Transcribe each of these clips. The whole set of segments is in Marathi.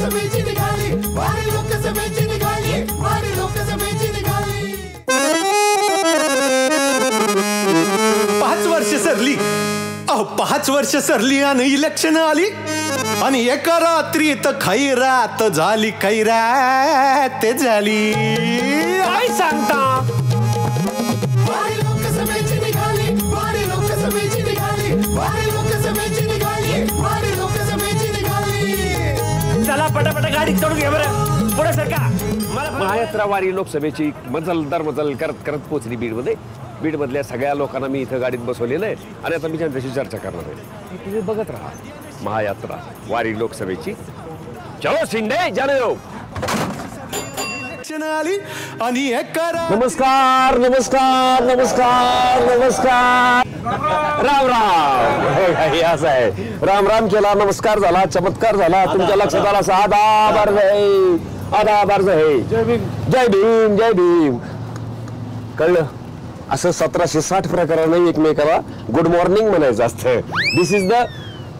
लोकसभेची निघाली, वारी लोकसभेची निघाली, वारी लोकसभेची निघाली. 5 वर्ष सरली, 5 वर्ष सरली आणि इलेक्शन आली आणि एका रात्रीत खैरात झाली, खैरात झाली. काय सांगता? वारी लोकसभेची निघाली, वारी लोकसभेची निघाली, वारी लोकसभेची निघाली, वारी लोकसभेची निघाली. चला पटापट गाडी चढून घे बरं, पुढे सरका. महायात्रा वारी लोकसभेची मजल दर मजल करत करत पोहोचली बीडमध्ये. बीडमधल्या सगळ्या लोकांना मी इथं गाडीत बसवलेलं आहे आणि आता मी त्यांच्याशी चर्चा करणार आहे. तुम्ही बघत राहा महायात्रा वारी लोकसभेची. चलो शिंदे जाने दो. आली आणि एका नमस्कार नमस्कार नमस्कार नमस्कार. राम राम. असं आहे, राम राम केला, नमस्कार झाला, चमत्कार झाला, तुमच्या लक्षात आला असा आदाब अर्ज आहे, आदाब अर्ज आहे. जय भीम जय भीम जय भीम. कळलं? असं 1760 प्रकाराने एकमेकाला गुड मॉर्निंग म्हणायचं असतं. This is the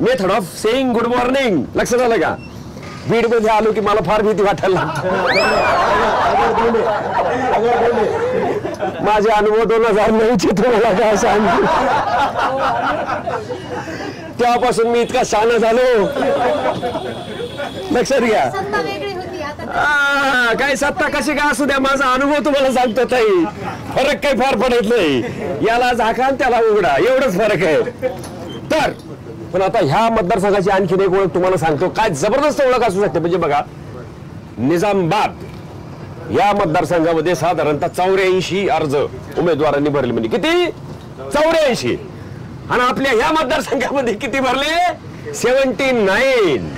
method of saying good morning. लक्षात आलं का? बीड मध्ये आलो की मला फार भीती वाटायला लागते. माझे अनुभव 2009 तुम्हाला काय सांगतो. तेव्हापासून मी इतका शहाणा झालो. लक्षात घ्या. काय सत्ता कशी काय असू द्या, माझा अनुभव तुम्हाला सांगतो ताई. फरक काही फार पडत नाही. याला झाका त्याला उघडा, एवढंच फरक आहे. तर पण आता ह्या मतदारसंघाची आणखीन एक ओळख तुम्हाला सांगतो. काय जबरदस्त ओळख असू शकते. म्हणजे बघा, निजामाबाद या मतदारसंघामध्ये साधारणतः 84 अर्ज उमेदवारांनी भरले. म्हणजे किती? 84. आणि आपल्या ह्या मतदारसंघामध्ये किती भरले? 79.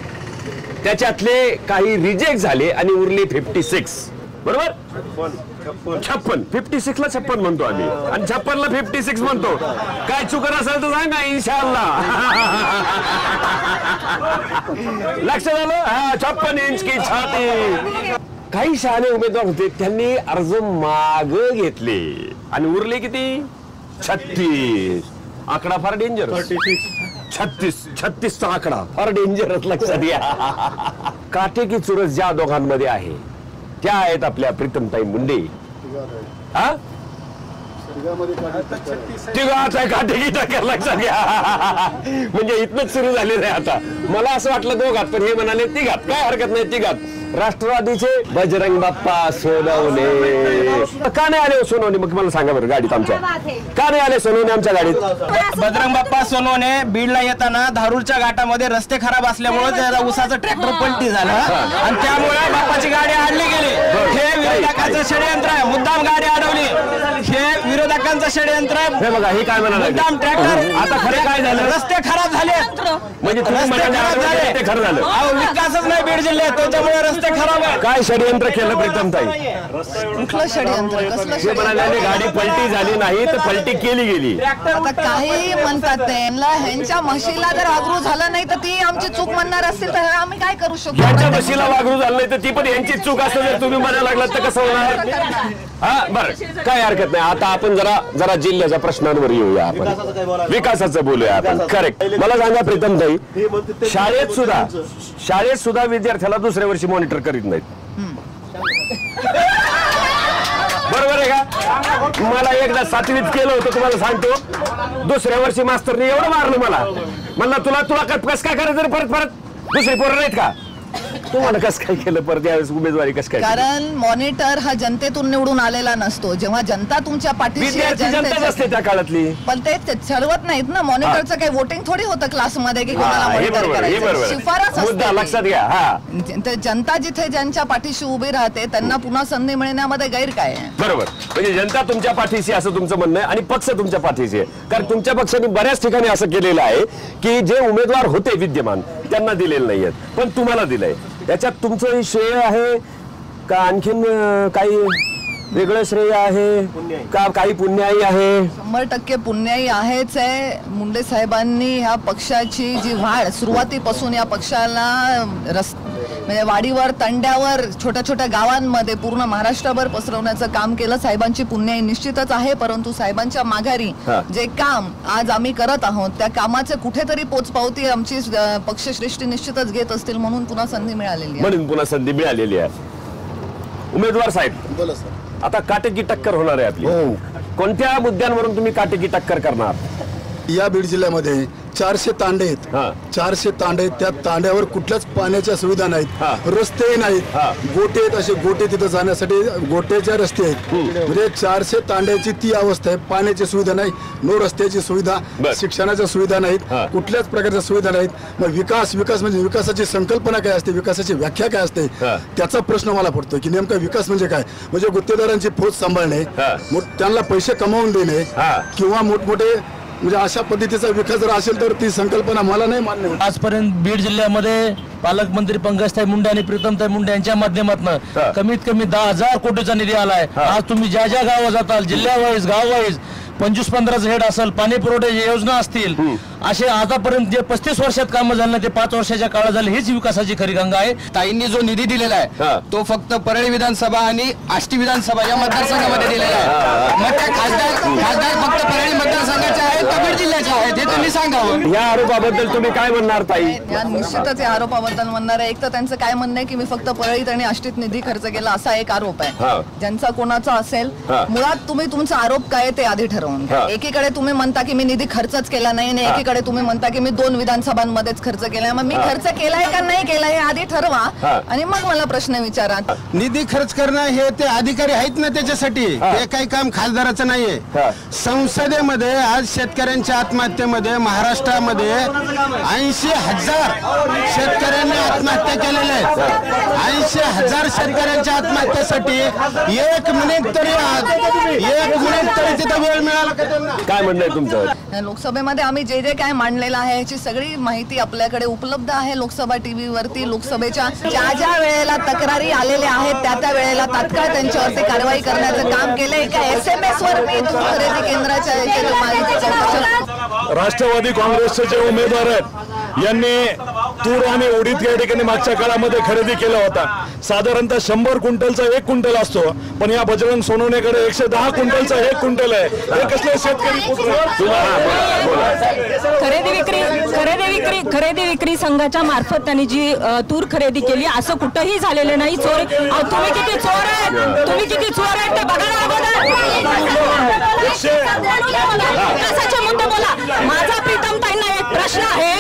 त्याच्यातले काही रिजेक्ट झाले आणि उरले 56. बरोबर? 56. 56 ला 56 म्हणतो आम्ही आणि 56 ला 56 म्हणतो. काय चुकत असेल तर सांगा इंशाअल्लाह. लक्षात आलं? हा, 56 इंच की छाती. काही शहाणे उमेदवार होते, त्यांनी अर्ज माग घेतले आणि उरले किती? 36. आकडा फार डेंजर. 36चा आकडा फार डेंजरस. लक्षात घ्या. काटेकी चुरस ज्या दोघांमध्ये आहे त्या आहेत आपल्या प्रीतमताई मुंडे. हा, तिघाच आहे काटेकी टक्कर. लक्षात घ्या. म्हणजे इथनच सुरू झालेलं आहे. आता मला असं वाटलं दोघात, पण हे म्हणाले तिघात. काय हरकत नाही, तिघात. राष्ट्रवादीचे बजरंग बाप्पा सोनवणे. का नाही आले सोनवणे? मग मला सांगा बरं, गाडीत आमच्या का नाही आले सोनवणे आमच्या गाडीत? बजरंग बाप्पा सोनवणे बीडला येताना धारूरच्या घाटामध्ये रस्ते खराब असल्यामुळे त्याला उसाचं ट्रॅक्टर पलटी झालं आणि त्यामुळे बाप्पाची गाडी आडली गेली. हे विरोधकांचं षडयंत्र आहे. मुद्दाम गाडी अडवली. हे विरोधकांचं षडयंत्र आहे. हे बघा, हे काय म्हणाले? मुद्दाम ट्रॅक्टर. आता खरे काय झालं? रस्ते खराब झाले. म्हणजे रस्ते खराब झाले. खरं झालं. विकासच नाही बीड जिल्ह्यात, त्याच्यामुळे रस्ते खराब आहे. काय षडयंत्र केलं प्रीतमताई? कुठलं षडयंत्र? कसलं ते म्हणाले गाडी पलटी झाली नाही तर पलटी केली गेली. आता काही म्हणतात त्यांना, ह्यांच्या म्हशीला जर वागरू झालं नाही तर ती आमची चूक म्हणणार असतील तर आम्ही काय करू शकतो? यांच्या म्हशीला वागरू झालं नाही तर ती पण यांची चूक असं जर तुम्ही म्हणायला लागलात तर कसं होणार? हा, बरं, काय हरकत नाही. आता आपण जरा जिल्ह्याच्या प्रश्नांवर येऊया. आपण विकासाचं बोलूया आपण. करेक्ट. मला सांगा प्रीतमताई, शाळेत सुद्धा विद्यार्थ्याला दुसऱ्या वर्षी मॉनिटर करीत नाहीत. बरोबर आहे का? मला एकदा 7वीत केलं होतं, तुम्हाला सांगतो. दुसऱ्या वर्षी मास्तरने एवढं मारलं मला. म्हणलं तुला कस काय करायचं परत दुसरी पोरं नाहीत का? तुम्हाला कसं काय केलं परत यावेळेस उमेदवारी कसं काय? कारण मॉनिटर हा जनतेतून निवडून आलेला नसतो. जेव्हा जनता तुमच्या पाठीशी जनताच असते त्या काळातली. पण ते ठरवत नाहीत ना. मॉनिटरचं काही वोटिंग थोडी होतं क्लासमध्ये की कोणाला मॉनिटर करायचं. शिफारस असते. लक्षात घ्या. जनता जिथे ज्यांच्या पाठीशी उभी राहते त्यांना पुन्हा संधी मिळण्यामध्ये गैर काय आहे? बरोबर. म्हणजे जनता तुमच्या पाठीशी असं तुमचं म्हणणं आहे आणि पक्ष तुमच्या पाठीशी आहे. कारण तुमच्या पक्षाने बऱ्याच ठिकाणी असं केलेलं आहे की जे उमेदवार होते विद्यमान त्यांना दिलेले नाहीयेत, पण तुम्हाला दिलंय. याच्यात तुमचं श्रेय आहे का आणखीन काही वेगळं श्रेय आहे का? काही पुण्याई आहे? 100% पुण्याई आहेच आहे. मुंडे साहेबांनी ह्या पक्षाची जी वाढ सुरुवातीपासून या पक्षाला म्हणजे वाडीवर, तंड्यावर, छोट्या छोट्या गावांमध्ये पूर्ण महाराष्ट्रभर पसरवण्याचं काम केलं. साहेबांची पुण्य निश्चितच आहे, परंतु साहेबांच्या माघारी जे काम आज आम्ही करत आहोत त्या कामाचे कुठेतरी पोचपावती आमची पक्षश्रेष्ठी निश्चितच घेत असतील म्हणून पुन्हा संधी मिळालेली आहे. म्हणून पुन्हा संधी मिळालेली आहे. उमेदवार साहेब, बोला सर. आता काटेकी टक्कर होणार आहे आपली. कोणत्या मुद्द्यांवरून तुम्ही काटेकी टक्कर करणार? या बीड जिल्ह्यामध्ये 400 तांडे आहेत. 400 तांडे, त्या तांड्यावर कुठल्याच पाण्याच्या सुविधा नाहीत, रस्ते नाहीत, गोटे आहेत. असे गोटे तिथं जाण्यासाठी गोट्याच्या रस्ते आहेत. म्हणजे 400 तांड्याची ती अवस्था आहे. पाण्याची सुविधा नाही, नो रस्त्याची सुविधा, शिक्षणाच्या सुविधा नाहीत, कुठल्याच प्रकारच्या सुविधा नाहीत. मग विकास म्हणजे विकासाची संकल्पना काय असते, विकासाची व्याख्या काय असते, त्याचा प्रश्न मला पडतो की नेमका विकास म्हणजे काय. म्हणजे गुत्तेदारांची फौज सांभाळणे, त्यांना पैसे कमावून देणे किंवा मोठमोठे म्हणजे अशा पद्धतीचा विकास जर असेल तर ती संकल्पना मला नाही मान्य. आजपर्यंत बीड जिल्ह्यामध्ये पालकमंत्री पंकजताई मुंडे आणि प्रीतमताई मुंडे यांच्या माध्यमातून कमीत कमी 10,000 कोटीचा निधी आलाय. आज तुम्ही ज्या ज्या गावात जाताल, जिल्ह्यावाईज, गाववाईज 25-15 हेड असेल, पाणी पुरवठ्याची योजना असतील, असे आतापर्यंत जे 35 वर्षात कामं झाले ते 5 वर्षाच्या काळात झाले. हीच विकासाची खरी गंगा आहे. ताईंनी जो निधी दिलेला आहे तो फक्त परळी विधानसभा आणि आष्टी विधानसभा या मतदारसंघामध्ये दिलेला आहे. मग त्या खासदार फक्त परळी मतदारसंघाचे आहेत का बीड जिल्ह्याचे आहेत हे तुम्ही सांगावं. या आरोपाबद्दल तुम्ही काय म्हणणार ताई? या निश्चितच या आरोपाबद्दल म्हणणार आहे. एक तर त्यांचं काय म्हणणं आहे की मी फक्त परळीत आणि आष्टीत निधी खर्च केला असा एक आरोप आहे. ज्यांचा कोणाचा असेल, मुळात तुम्ही तुमचा आरोप काय ते आधी ठरवून घ्या. एकीकडे तुम्ही म्हणता की मी निधी खर्चच केला नाही आणि एकीकडे तुम्ही म्हणता की मी 2 विधानसभांमध्येच खर्च केलाय. मग मी खर्च केलाय का नाही केलाय हे आधी ठरवा आणि मग मला प्रश्न विचारा. निधी खर्च करणं हे ते अधिकारी आहेत ना त्याच्यासाठी, हे काही काम खासदाराचं नाहीये. संसदेमध्ये आज शेतकऱ्यांच्या आत्महत्येमध्ये महाराष्ट्रामध्ये 80,000 शेतकऱ्यांनी आत्महत्या केलेल्या आहेत. 80,000 शेतकऱ्यांच्या आत्महत्येसाठी 1 मिनिट तरी तिथं वेळ मिळाला का त्यांना? काय म्हणणं आहे तुमचं? लोकसभेमध्ये आम्ही जे जे काय मांडलेलं आहे याची सगळी माहिती आपल्याकडे उपलब्ध आहे लोकसभा टीव्ही वरती. लोकसभेच्या ज्या वेळेला तक्रारी आलेल्या आहेत त्या वेळेला तात्काळ त्यांच्यावरती कारवाई करण्याचं काम केलंय. एका SMS वर मी दूध खरेदी केंद्राच्या राष्ट्रवादी काँग्रेसचे जे उमेदवार आहेत यांनी तूर आणि उडीद या ठिकाणी मागच्या काळामध्ये खरेदी केला होता. साधारणतः 100 क्विंटलचा 1 क्विंटल असतो, पण या बजरंग सोनवणेकडे 110 क्विंटलचा 1 क्विंटल आहे. हे कसले शेतकरी खरेदी विक्री संघाच्या मार्फत त्यांनी जी तूर खरेदी केली असं कुठंही झालेलं नाही. चोर तुम्ही किती चोर आहेत, तुम्ही किती चोर आहेत ते बघा. विकासाचे मुद्दे बोला. माझा प्रीतमताईंना एक प्रश्न आहे,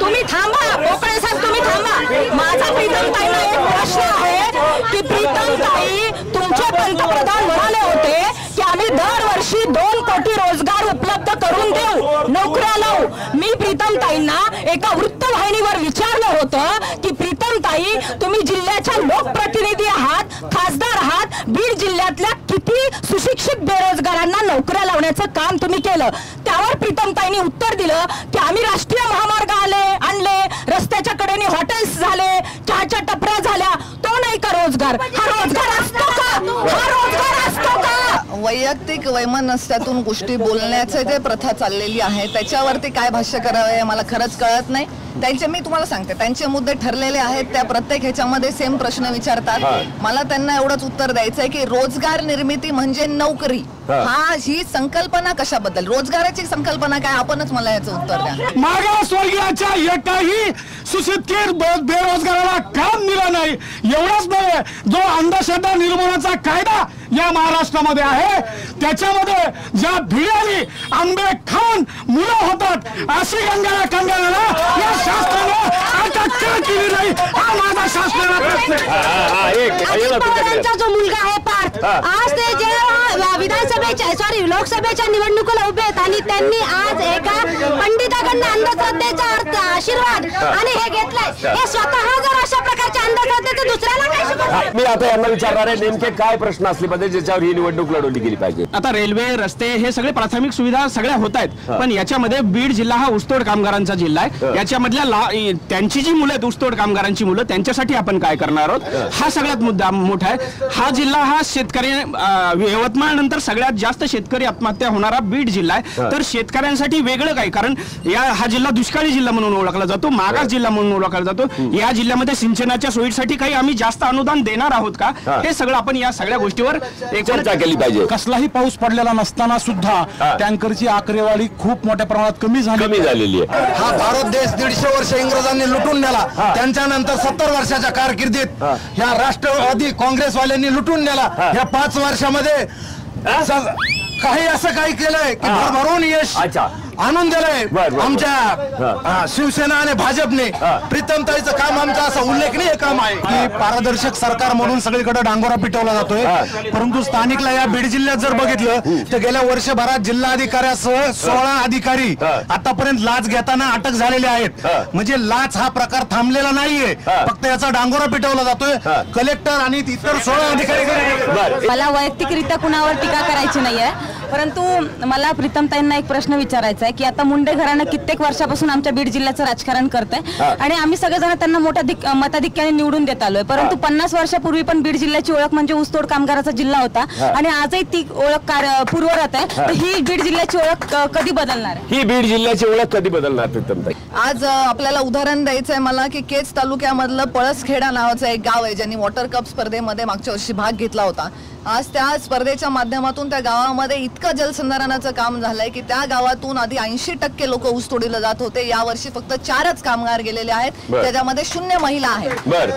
तुम्ही थांबा पोकळे साहेब, तुम्ही थांबा. माझा प्रीतमताईंना एक प्रश्न आहे की प्रीतमताई तुमचे पंतप्रधान म्हणाले होते की आम्ही दरवर्षी 2 कोटी रोजगार उपलब्ध करून देऊ, नोकऱ्या लावू. मी प्रीतमताईंना एका वृत्तवाहिनीवर विचारलं होतं की प्रीतमताई तुम्ही जिल्ह्याच्या लोकप्रतिनिधी आहात, खासदार आहात, बीड जिल्ह्यातल्या किती सुशिक्षित बेरोजगारांना नोकऱ्या लावण्याचं काम तुम्ही केलं. त्यावर प्रीतमताईंनी उत्तर दिलं की आम्ही राष्ट्रीय महामार्ग आणले, रस्त्याच्या कडेने हॉटेल्स झाले, चहाच्या टपऱ्या झाल्या. तो नाही का रोजगार? हा रोजगार असतो का? हा रोजगार असतो का? वैयक्तिक वैमनस्यातून गोष्टी बोलण्याचे जे प्रथा चाललेली आहे त्याच्यावरती काय भाष्य करावे मला खरंच कळत नाही. मी तुम्हाला सांगते त्यांचे मुद्दे ठरलेले आहेत. त्या प्रत्येक ह्याच्यामध्ये सेम प्रश्न विचारतात. मला त्यांना एवढंच उत्तर द्यायचं आहे की रोजगार निर्मिती म्हणजे नोकरी. ही संकल्पना कशाबद्दल, रोजगाराची संकल्पना काय, आपणच मला याचं उत्तर द्या. मागासवर्गीयाच्या एकाही सुशिक्षित बेरोजगाराला काम दिलं नाही. एवढंच नव्हे, जो अंधश्रद्धा निर्मूलनाचा कायदा या महाराष्ट्रामध्ये आहे त्याच्यामध्ये ज्या भिडारी आंबे खाऊन मुलं होतात अशी कंगाला या शासनानं अटक का केली नाही, हा माझा शासनाला प्रश्न आहे. जो मुलगा आहे पार्थ, आज ते जे लोकसभेच्या निवडणुकीला उभे आहेत आणि त्यांनी आज एका पंडिताकडनं अंधश्रद्धेचा आशीर्वाद आणि हे घेतलंय. हे स्वतः जर अशा प्रकारच्या अंधश्रद्धेचं दुसऱ्याला काय शिकवतात? मी आता यांना विचारणार आहे नेमके काय प्रश्न असले पाहिजे ज्याच्यावर ही निवडणूक लढवली गेली पाहिजे. आता रेल्वे, रस्ते हे सगळे प्राथमिक सुविधा सगळ्या होत आहेत, पण याच्यामध्ये बीड जिल्हा हा ऊसतोड कामगारांचा जिल्हा आहे. याच्यामधल्या त्यांची जी मुलं आहेत ऊसतोड कामगारांची मुलं, त्यांच्यासाठी आपण काय करणार आहोत हा सगळ्यात मुद्दा मोठा आहे. हा जिल्हा हा शेतकरी, यवतमाळ नंतर सगळ्यात जास्त शेतकरी आत्महत्या होणारा बीड जिल्हा आहे. तर शेतकऱ्यांसाठी वेगळं काय, कारण हा जिल्हा दुष्काळी जिल्हा म्हणून ओळखला जातो, मागास जिल्हा म्हणून ओळखला जातो. या जिल्ह्यामध्ये सिंचनाची वाहनाच्या सोयीसाठी काही आम्ही जास्त अनुदान देणार आहोत का, हे सगळं आपण या सगळ्या गोष्टीवर चर्चा केली पाहिजे. कसलाही पाऊस पडलेला नसताना सुद्धा टँकरची आकडेवारी खूप मोठ्या प्रमाणात कमी झालेली आहे. हा भारत देश 150 वर्ष इंग्रजांनी लुटून नेला, त्यांच्यानंतर 70 वर्षाच्या कारकिर्दीत ह्या राष्ट्रवादी काँग्रेसवाल्यांनी लुटून नेला. ह्या 5 वर्षामध्ये काही असं काही केलंय की भरभरून यश आणून दिलंय आमच्या शिवसेना आणि भाजपने. प्रीतमताईचं काम आमचं असं उल्लेखनीय काम आहे की पारदर्शक सरकार म्हणून सगळीकडे डांगोरा पिटवला जातोय, परंतु स्थानिकला या बीड जिल्ह्यात जर बघितलं तर गेल्या वर्षभरात जिल्हाधिकाऱ्यासह 16 अधिकारी आतापर्यंत लाच घेताना अटक झालेले आहेत. म्हणजे लाच हा प्रकार थांबलेला नाहीये, फक्त याचा डांगोरा पिटवला जातोय. कलेक्टर आणि इतर 16 अधिकारी. मला वैयक्तिकरित्या कुणावर टीका करायची नाहीये, परंतु मला प्रीतमताईंना एक प्रश्न विचारायचा आहे की आता मुंडे घराणं कित्येक वर्षापासून आमच्या बीड जिल्ह्याचं राजकारण करतंय आणि आम्ही सगळेजण त्यांना मोठ्या मताधिक्याने निवडून देत आलोय, परंतु 50 वर्षापूर्वी पण बीड जिल्ह्याची ओळख म्हणजे ऊसतोड कामगाराचा जिल्हा होता आणि आजही ती ओळख पूर्वरत आहे. तर ही बीड जिल्ह्याची ओळख कधी बदलणार आहे? ही बीड जिल्ह्याची ओळख कधी बदलणार प्रीतमताई? आज आपल्याला उदाहरण द्यायचं आहे मला की केज तालुक्यामधलं पळसखेडा नावाचं एक गाव आहे ज्यांनी वॉटर कप स्पर्धेमध्ये मागच्या वर्षी भाग घेतला होता. आज त्या स्पर्धेच्या माध्यमातून त्या गावामध्ये इतकं जलसंधारणाचं काम झालंय की त्या गावातून आधी 80% लोक ऊस तोडीला जात होते, यावर्षी फक्त 4च कामगार गेलेले आहेत, त्याच्यामध्ये 0 महिला आहेत.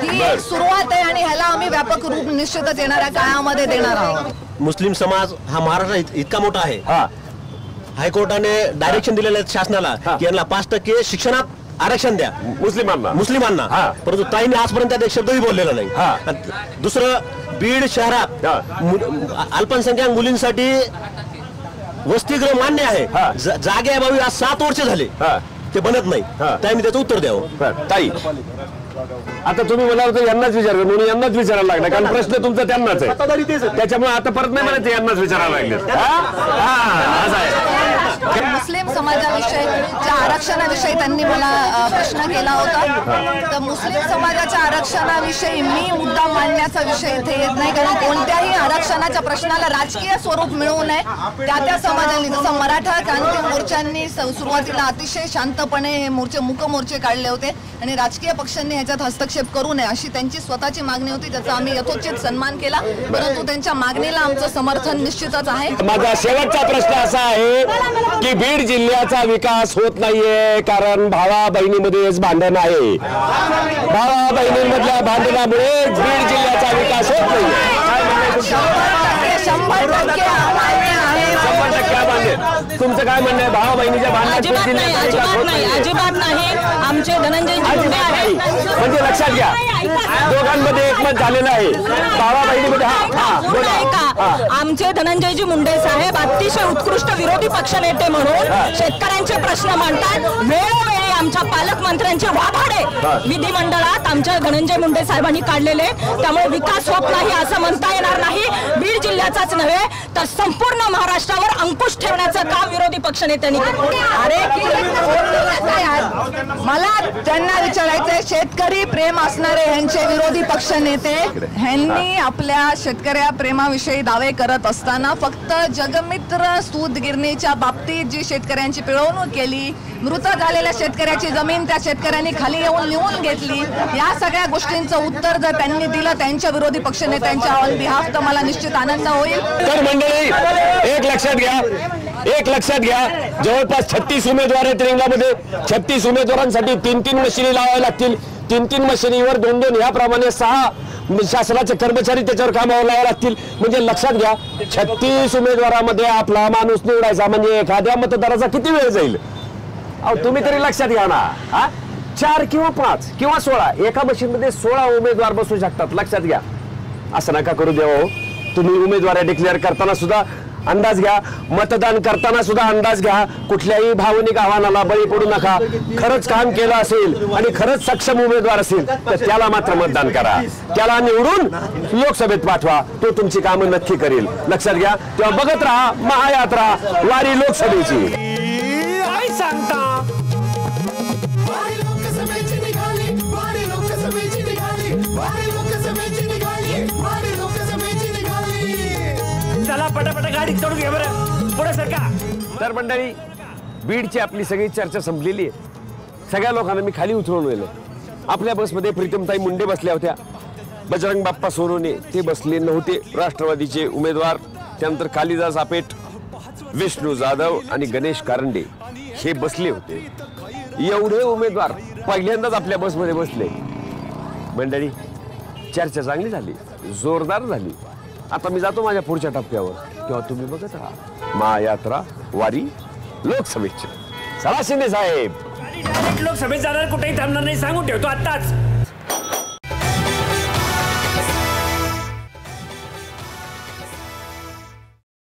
ही एक सुरुवात आहे आणि ह्याला आम्ही व्यापक रूप निश्चितच येणाऱ्या काळामध्ये देणार आहोत. मुस्लिम समाज हा महाराष्ट्र इतका मोठा आहे, हायकोर्टाने डायरेक्शन दिलेलं आहे शासनाला की यांना 5% शिक्षणात आरक्षण द्या मुस्लिमांना, परंतु ताईने आजपर्यंत त्यात एक शब्दही बोललेला नाही. दुसरं, बीड शहरात अल्पसंख्याक मुलींसाठी वसतिगृह मान्य आहे, जागेअभावी आज 7 वर्ष झाले ते बनत नाही. ताईने त्याचं उत्तर द्यावं. ताई, आता तुम्ही मला यांनाच विचारलं म्हणून यांनाच विचारायला लागला, कारण प्रश्न तुमचा त्यांनाच आहे, त्याच्यामुळे आता परत नाही मला ते यांनाच विचारायला लागले. मुस्लिम समाजाविषयीच्या आरक्षणाविषयी त्यांनी मला प्रश्न केला होता. तर मुस्लिम समाजाच्या आरक्षणाविषयी मी मुद्दा मांडण्याचा विषय इथे येत नाही, कारण कोणत्याही आरक्षणाच्या प्रश्नाला राजकीय स्वरूप मिळू नये. त्या समाजांनी, जसं मराठा क्रांती मोर्चांनी सुरुवातीला अतिशय शांतपणे हे मूक मोर्चे काढले होते आणि राजकीय पक्षांनी ह्याच्यात हस्तक्षेप करू नये अशी त्यांची स्वतःची मागणी होती, त्याचा आम्ही यथोचित सन्मान केला, परंतु त्यांच्या मागणीला आमचं समर्थन निश्चितच आहे. माझा शेवटचा प्रश्न असा आहे की बीड जिल्ह्याचा विकास होत नाहीये कारण भावा बहिणीमध्येच भांडण आहे. भावा बहिणींमधल्या भांडणामुळे बीड जिल्ह्याचा विकास होत नाहीये. 100% तुमचं काय म्हणणं आहे? भावा बहिणीच्या अजिबात नाही. आमचे धनंजय म्हणजे लक्षात घ्या, दोघांमध्ये एकमत झालेलं आहे. भावा बहिणीमध्ये आमचे धनंजयजी मुंडे साहेब अतिशय उत्कृष्ट विरोधी पक्षनेते म्हणून शेतकऱ्यांचे प्रश्न मांडतात. वेळोवेळी आमच्या पालकमंत्र्यांचे वाभाडे विधिमंडळात आमच्या धनंजय मुंडे साहेबांनी काढलेले, त्यामुळे विकास होत नाही असं म्हणता येणार नाही. बीड जिल्ह्याचाच नव्हे तर संपूर्ण महाराष्ट्रावर अंकुश ठेवण्याचं काम विरोधी पक्षनेत्यांनी केलं. अरे मला त्यांना विचारायचंय, शेतकरी प्रेम असणारे ह्यांचे विरोधी पक्ष नेते ह्यांनी आपल्या शेतकऱ्या प्रेमाविषयी दावे करत असताना फक्त जगमित्र सूत गिरणीच्या बाबतीत जी शेतकऱ्यांची पिळवणूक केली, मृत झालेल्या शेतकऱ्याची जमीन त्या शेतकऱ्यांनी खाली येऊन लिहून घेतली, या सगळ्या गोष्टींचं उत्तर जर त्यांनी दिलं त्यांच्या विरोधी पक्षनेत्यांच्या ऑन बिहाफ तर मला निश्चित आनंद होईल. तर मंडळी, एक लक्षात घ्या, जवळपास 36 उमेदवार आहेत रिंगामध्ये. 36 उमेदवारांसाठी 3 मशिनी लावाव्या लागतील. 3 मशिनीवर 2 याप्रमाणे 6 शासनाचे कर्मचारी त्याच्यावर कामावर लावावे लागतील. म्हणजे लक्षात घ्या, 36 उमेदवारामध्ये आपला माणूस निवडायचा म्हणजे एखाद्या मतदाराचा किती वेळ जाईल? अहो तुम्ही तरी लक्षात घ्या ना. 4 किंवा 5 किंवा 16 एका मशीनमध्ये 16 उमेदवार बसू शकतात. लक्षात घ्या, असं नका करू देवा. तुम्ही उमेदवार डिक्लेअर करताना सुद्धा अंदाज घ्या, मतदान करताना सुद्धा अंदाज घ्या. कुठल्याही भावनिक आव्हानाला बळी पडू नका. खरंच काम केलं असेल आणि खरंच सक्षम उमेदवार असेल तर त्याला मात्र मतदान करा. त्याला निवडून लोकसभेत पाठवा, तो तुमची कामं नक्की करेल. लक्षात घ्या. तेव्हा बघत राहा महायात्रा वारी लोकसभेची. चला पटापट गाडी चढून घ्या बरं, पुढे सरका. तर मंडळी, बीडची आपली सगळी चर्चा संपलेली आहे. सगळ्या लोकांना मी खाली उतरवून गेलो. आपल्या बसमध्ये प्रीतमताई मुंडे बसल्या होत्या, बजरंग बाप्पा सोनवणे ते बसले नव्हते, राष्ट्रवादीचे उमेदवार, त्यानंतर कालिदास आपेट, विष्णू जाधव आणि गणेश कारंडे हे बसले होते. एवढे उमेदवार पहिल्यांदाच आपल्या बसमध्ये बसले. मंडळी, चर्चा चांगली झाली, जोरदार झाली. आता मी जातो माझ्या पुढच्या टप्प्यावर, तेव्हा तुम्ही बघत राहा महायात्रा वारी लोकसभेची. चला शिंदे साहेब. लोकसभेत जाणार, कुठेही थांबणार नाही, सांगून ठेवतो आत्ताच.